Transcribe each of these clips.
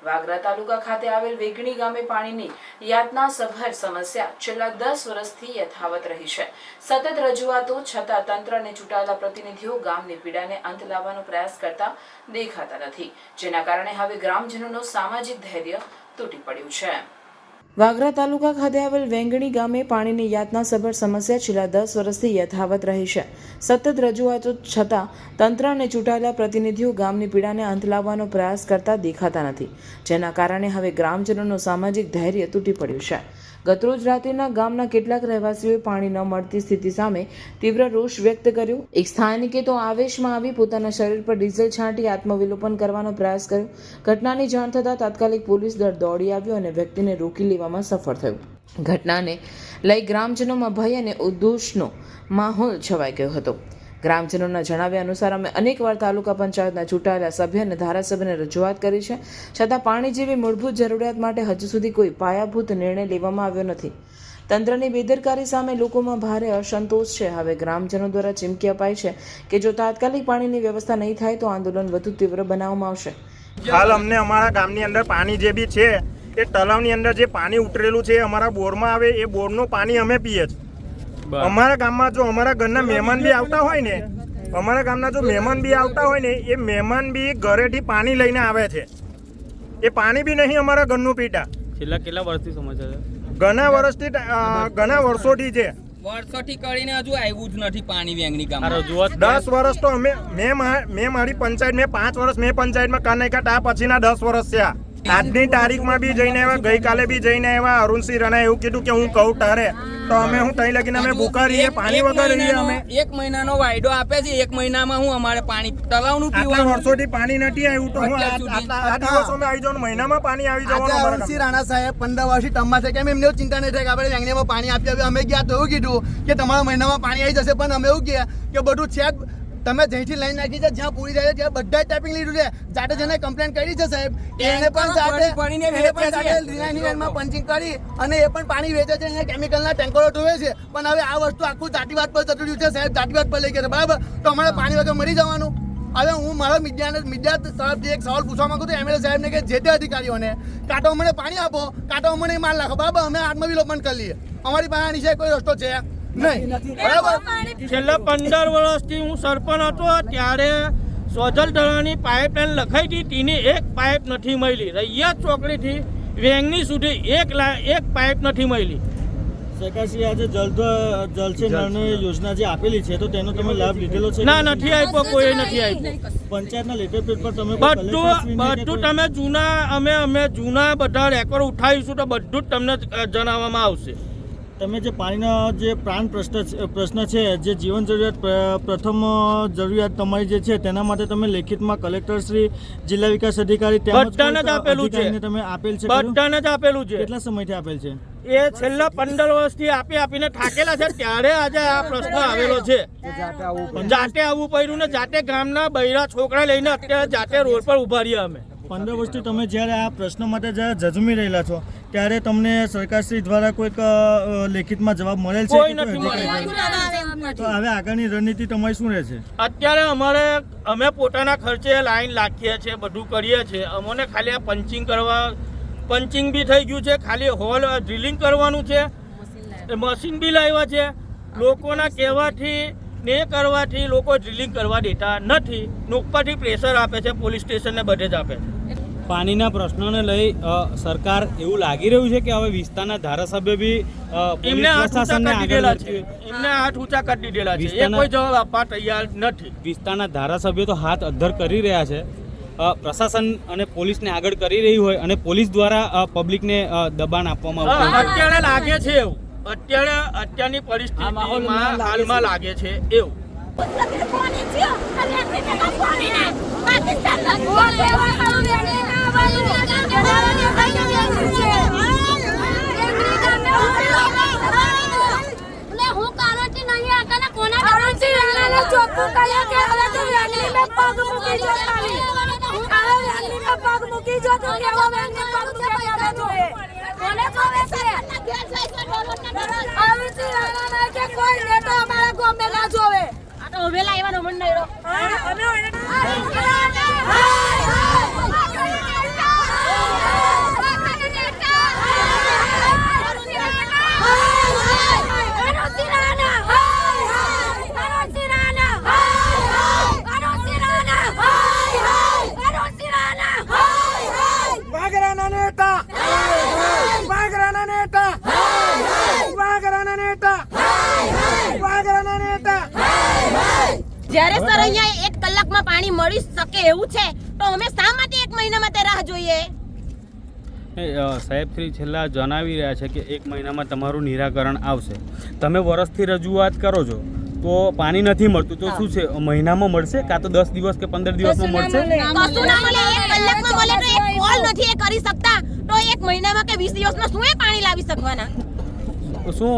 વાગરા તાલુકા ખાતે આવેલ વેગણી ગામે પાણીની યાતનાસભર સમસ્યા છેલ્લા 10 વર્ષથી યથાવત રહી છે। સતત રજૂઆતો છતાં તંત્ર અને ચૂંટાયેલા પ્રતિનિધિઓ ગામની પીડાને અંત લાવવાનો પ્રયાસ કરતા દેખાતા નથી, જેના કારણે હવે ગ્રામજનોનો સામાજિક ધૈર્ય તૂટી પડ્યું છે। વાગરા તાલુકા ખાતે આવેલ વેંગણી ગામે પાણીની યાતનાસભર સમસ્યા છેલ્લા 10 વર્ષથી યથાવત રહી છે। સતત રજૂઆતો છતાં તંત્ર અને ચૂંટાયેલા પ્રતિનિધિઓ ગામની પીડાને અંત લાવવાનો પ્રયાસ કરતા દેખાતા નથી, જેના કારણે હવે ગ્રામજનોનું સામાજિક ધૈર્ય તૂટી પડ્યું છે। ગતરોજ રાત્રિના ગામના કેટલાક રહેવાસીઓએ પાણી ન મળતી સ્થિતિ સામે તીવ્ર રોષ વ્યક્ત કર્યો। એક સ્થાનિકે તો આવેશમાં આવી પોતાના શરીર પર ડીઝલ છાંટી આત્મવિલોપન કરવાનો પ્રયાસ કર્યો। ઘટનાની જાણ થતાં તાત્કાલિક પોલીસ દળ દોડી આવ્યો અને વ્યક્તિને રોકી લેવામાં સફળ થયું। ઘટનાને લઈ ગ્રામજનોમાં ભય અને ઉદ્દેશનો માહોલ છવાઈ ગયો હતો। ગ્રામજનોના જણાવ્યા અનુસાર અમે અનેકવાર તાલુકા પંચાયતના ચૂંટાયેલા સભ્ય અને ધારાસભ્યને રજૂઆત કરી છે, છતાં પાણી જેવી મૂળભૂત જરૂરિયાત માટે હજુ સુધી કોઈ પાયાભૂત નિર્ણય લેવામાં આવ્યો નથી। તંત્રની બેદરકારી સામે લોકોમાં ભારે અસંતોષ છે। હવે ગ્રામજનો દ્વારા ચીમકી અપાઈ છે કે જો તાત્કાલિક પાણીની વ્યવસ્થા નહીં થાય તો આંદોલન વધુ તીવ્ર બનાવવામાં આવશે। હાલ અમને અમારા ગામની અંદર પાણી જે બી છે એ તળાવની અંદર જે પાણી ઉતરેલું છે અમારા બોરમાં આવે એ બોરનું પાણી અમે પીએ છીએ। અમારા ગામમાં જો અમારા ઘરના મહેમાન બી આવતા હોય ને એ મહેમાન બી ઘરેથી પાણી લઈને આવે છે, એ પાણી બી નહીં અમારા ઘરનું પીતા। છેલ્લા કેટલા વર્ષથી સમસ્યા છે? ઘણા વર્ષોથી છે। વર્ષોથી કરીને હજુ આવ્યું જ નથી પાણી વેંગણી ગામમાં। રજૂઆત 10 વર્ષ તો મેં મારી પંચાયત મેં 5 વર્ષ મેં પંચાયતમાં કાન નાખ્યા, આ પછીના 10 વર્ષ છે। આજની તારીખમાં બી જઈને આવ્યા, ગઈકાલે બી જઈને આવ્યા। અરુણસિંહ રાણાએ એવું કીધું કે હું કહું તારે તો અમે હું તઈ લગીને અમે ભૂખા રહીએ, પાણી વગર રહીએ। અમે 1 મહિનાનો વાયદો આપે છે, 1 મહિનામાં હું અમારે પાણી તળાવનું આટલા પીવાનું। વર્ષોથી પાણી નથી આવ્યું તો હું આ દિવસોમાં આવી જાઉં, મહિનામાં પાણી આવી જવાનું। અરુણસિંહ રાણા સાહેબ 15 વર્ષથી ટર્મમાં છે, કેમ એમને ચિંતા નહીં થાય કે આપણે વેંગણીમાં પાણી આપી અમે ગયા તો એવું કીધું કે તમારા મહિનામાં પાણી આવી જશે, પણ અમે એવું કહે કે બધું છે તમે જઈથી લાઈન નાખી છે, જ્યાં પૂરી થાય ત્યાં બધા ટાઈપિંગ લીધું છે। જાતે જેને કમ્પ્લેન કરી છે સાહેબ એને પણ જાતે રિલાયન્સમાં પંચિંગ કરી અને એ પણ પાણી વેચે છે, અહીંયા કેમિકલના ટેન્કરો ઢોવે છે। પણ હવે આ વસ્તુ આખું જાતિવાદ પર જતું રહ્યું છે સાહેબ, જાતિવાદ પર લઈ ગયા બરાબર, તો અમારે પાણી વગર મરી જવાનું। હવે હું મારા મીડિયા તરફથી એક સવાલ પૂછવા માંગુ છું એમએલએ સાહેબને કે જે તે અધિકારીઓને કાં તો અમને પાણી આપો, કાં તો અમને માલ નાખો બરાબર, અમે આત્મવિલોપન કરી લઈએ। અમારી પાસે આની કોઈ રસ્તો છે નહીં બરાબર। છેલ્લા 15 વર્ષથી હું સરપંચ હતો ત્યારે સોજલ તળાવની પાઇપલાઇન લખાઈ હતી, તેની એક પાઇપ નથી મળી। રૈયા ચોકડીથી વેંગણી સુધી એક પાઇપ નથી મળી। સરકારશ્રી આજે જલ છે નળની યોજના જે આપેલી છે તો તેનો તમે લાભ લીધેલો છે? ના, નથી આપ્યો, કોઈ નથી આપ્યો। પંચાયતના લેટર પેડ પર તમે બધું તમે અમે જૂના બધા રેકોર્ડ ઉઠાવીશું તો બધું જ તમને જણાવવામાં આવશે। તમે જે પાણીનો જે પ્રાણ પ્રશ્ન છે, જે જીવન જરૂરિયાત પ્રથમ જરૂરિયાત તમારી જે છે તેના માટે તમે લેખિતમાં કલેક્ટર શ્રી, જિલ્લા વિકાસ અધિકારી બધાને જ આપેલું છે, તમે આપેલ છે? બધાને જ આપેલું છે। કેટલા સમયથી આપેલ છે? એ છેલ્લા 15 વર્ષથી આપીને થાકેલા છે, ત્યારે આજે આ પ્રશ્ન આવેલો છે। જાતે આવવું પડ્યું ને જાતે ગામના બૈરા છોકરા લઈને અત્યારે જાતે રોડ પર ઉભા રહ્યા અમે। 15 વર્ષથી તમે જ્યારે આ પ્રશ્ન માટે જ્યારે ઝઝુમી રહેલા છો ત્યારે તમને સરકારશ્રી દ્વારા કોઈક લેખિતમાં જવાબ મળેલ છે? કોઈ નથી મળેલ। તો હવે આગળની રણનીતિ તમારી શું રહેશે? અત્યારે અમે પોતાના ખર્ચે લાઈન રાખીએ છીએ, બધું કરીએ છીએ। અમને ખાલી આ પંચિંગ બી થઈ ગયું છે, ખાલી હોલ ડ્રિલિંગ કરવાનું છે, મશીન બી લાવ્યા છે। લોકોના કહેવાથી ને કરવાથી લોકો ડ્રિલિંગ કરવા દેતા નથી, ઉપરથી પ્રેશર આપે છે, પોલીસ સ્ટેશનને બધે જ આપે છે। પાણીના પ્રશ્નોને લઈ સરકાર એવું લાગી રહ્યું છે કે હવે વિસ્તારના ધારાસભ્ય બી એમને હાથ ઊંચા કરી દીધેલા છે, એ કોઈ જવાબ આપવા તૈયાર નથી। વિસ્તારના ધારાસભ્યો તો હાથ અદ્ધર કરી રહ્યા છે, પ્રશાસન અને પોલીસને આગળ કરી રહી હોય અને પોલીસ દ્વારા પબ્લિકને દબાણ આપવામાં આવતું અત્યારે લાગે છે એવું, અત્યારની પરિસ્થિતિમાં હાલમાં લાગે છે એવું। ઉભેલા આવ્યા મન નહીં જ્યારે સર અહીંયા 1 કલાકમાં પાણી મળી શકે એવું છે તો અમે શા માટે 1 મહિના માટે રાહ જોઈએ? સાહેબ શ્રી છેલ્લા જણાવી રહ્યા છે કે 1 મહિનામાં તમારું નિરાકરણ આવશે. તમે વર્ષથી રજૂઆત કરો છો તો પાણી નથી મળતું તો શું છે, મહિનામાં મળશે કાં તો 10 દિવસ કે 15 દિવસમાં મળશે? કશું ના મળે. 1 કલાકમાં મળે તો એક કોલ નથી એ કરી શકતા તો 1 મહિનામાં કે 20 દિવસમાં શું એ પાણી લાવી શકવાના? તો શું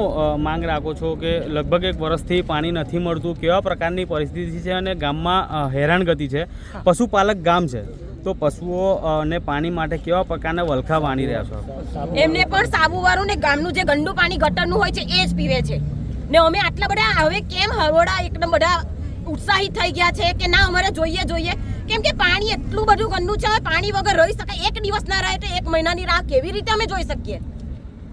માંગ રાખો છો કે લગભગ 1 વર્ષથી પાણી નથી મળતું, કેવા પ્રકારની પરિસ્થિતિ છે અને ગામમાં હેરાનગતિ છે? પશુપાલક ગામ છે તો પશુઓ ને પાણી માટે કેવા પ્રકારના વલખા વાણી રહ્યા છો? એમને પણ સાબુવાળું ને ગામનું જે ગંદુ પાણી ગટરનું હોય છે એ જ પીવે છે ને અમે આટલા બધા હવે કેમ હરોડા એકદમ બધા ઉત્સાહિત થઈ ગયા છે કે ના અમારે જોઈએ કેમ કે પાણી એટલું બધું ગંદુ છે, હવે પાણી વગર રહી શકાય? 1 દિવસ ના રહે તો 1 મહિનાની રાહ કેવી રીતે અમે જોઈ શકીએ?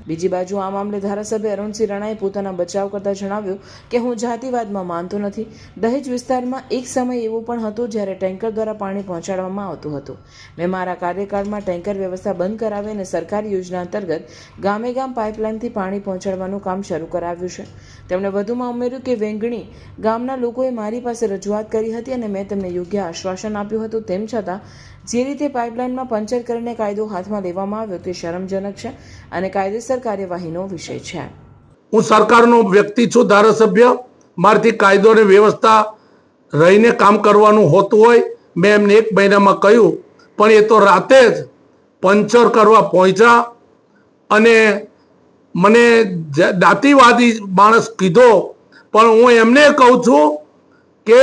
બીજી બાજુ આ મામલે ધારાસભ્ય અરુણસિંહ રણાએ પોતાના બચાવ કરતા જણાવ્યું કે હું જાતિવાદમાં માનતો નથી. દહેજ વિસ્તારમાં એક સમય એવો પણ હતો જ્યારે ટેન્કર દ્વારા પાણી પહોંચાડવામાં આવતું હતું. મેં મારા કાર્યકાળમાં ટેન્કર વ્યવસ્થા બંધ કરાવી અને સરકારી યોજના અંતર્ગત ગામે ગામ પાઇપલાઇનથી પાણી પહોંચાડવાનું કામ શરૂ કરાવ્યું છે. તેમણે વધુમાં ઉમેર્યું કે વેંગણી ગામના લોકોએ મારી પાસે રજૂઆત કરી હતી અને મેં તેમને યોગ્ય આશ્વાસન આપ્યું હતું. તેમ છતાં જે રીતે પાઇપલાઇનમાં પંચર કરીને કાયદો હાથમાં લેવામાં આવ્યો તે શરમજનક છે અને કાયદેસર કાર્યવાહીનો વિષય છે. હું સરકારનો વ્યક્તિ છું, ધારાસભ્ય. મારાથી કાયદો અને વ્યવસ્થા રહીને કામ કરવાનું હોતું હોય. મેં એમને 1 મહિનામાં કહ્યું પણ એ તો રાતે જ પંચર કરવા પહોંચ્યા અને મને જાતિવાદી માણસ કીધો. પણ હું એમને કહું છું કે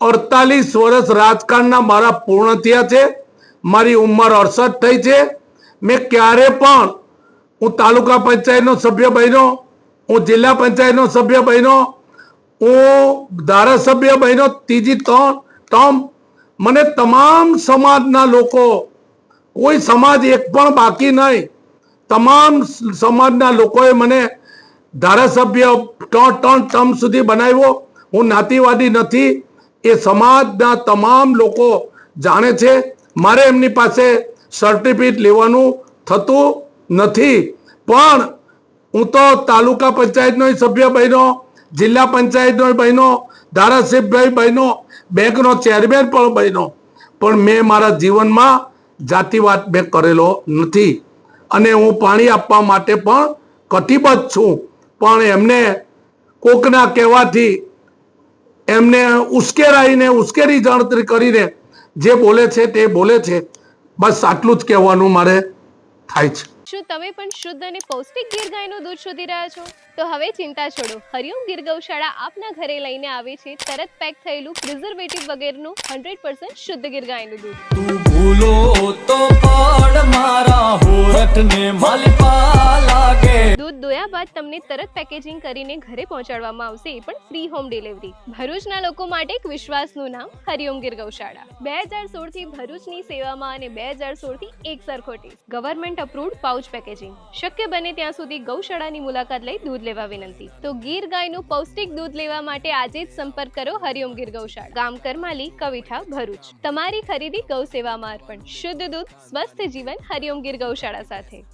48 વર્ષ રાજકારણના મારા પૂર્ણ થયા છે. મારી ઉંમર 68 થઈ છે. મેં ક્યારે પણ હું તાલુકા પંચાયતનો સભ્ય બન્યો, હું જિલ્લા પંચાયતનો સભ્ય બન્યો, હું ધારાસભ્ય બન્યો 3જી ટર્મ. મને તમામ સમાજના લોકો, કોઈ સમાજ એક પણ બાકી નહીં, તમામ સમાજના લોકોએ મને ધારાસભ્ય 3 ટર્મ સુધી બનાવ્યો. હું નાતીવાદી નથી, એ સમાજના તમામ લોકો જાણે છે. મારે એમની પાસે સર્ટિફિકેટ લેવાનું થતું નથી. પણ હું તો તાલુકા પંચાયતનો સભ્ય બન્યો, જિલ્લા પંચાયતનો બન્યો, ધારાસભ્ય બન્યો, બેંકનો ચેરમેન પણ બન્યો. પણ મેં મારા જીવનમાં જાતિવાદ મેં કરેલો નથી અને હું પાણી આપવા માટે પણ કટિબદ્ધ છું. પણ એમને કોકના કહેવાથી એમને ઉશ્કેરી ગણતરી કરીને જે બોલે છે તે બોલે છે. બસ આટલું જ કહેવાનું મારે થાય છે. શું તમે પણ શુદ્ધ અને પૌષ્ટિક ગીર ગાયનું દૂધ શોધી રહ્યા છો? તો હવે ચિંતા છોડો. હરિઓમ ગીર ગૌશાળા આપના ઘરે લઈને આવે છે તરત પેક થયેલું પ્રિઝર્વેટિવ વગેરેનું 100% શુદ્ધ ગીર ગાયનું દૂધ. તું ભૂલો તો પડ મારા હોઠને માલપા લાગે. દૂધ દોયા બાદ તમને તરત પેકેજિંગ કરીને ઘરે પહોંચાડવામાં આવશે, એ પણ ફ્રી હોમ ડિલિવરી. ભરૂચના લોકો માટે એક વિશ્વાસનું નામ હરિઓમ ગીર ગૌશાળા. 2016 થી ભરૂચની સેવામાં અને 2016 થી એક સરખો test. Government approved pouch packaging. શક્ય બને ત્યાં સુધી ગૌશાળાની મુલાકાત લઈ દૂધ લેવા વિનંતી. તો ગીર ગાયનું પૌષ્ટિક દૂધ લેવા માટે આજે જ સંપર્ક કરો હરિઓમ ગીર ગૌશાળા, ગામ કરમાલી, કવિઠા, ભરૂચ. તમારી ખરીદી ગૌ સેવામાં અર્પણ. શુદ્ધ દૂધ, સ્વસ્થ જીવન હરિઓમ ગીર ગૌશાળા સાથે.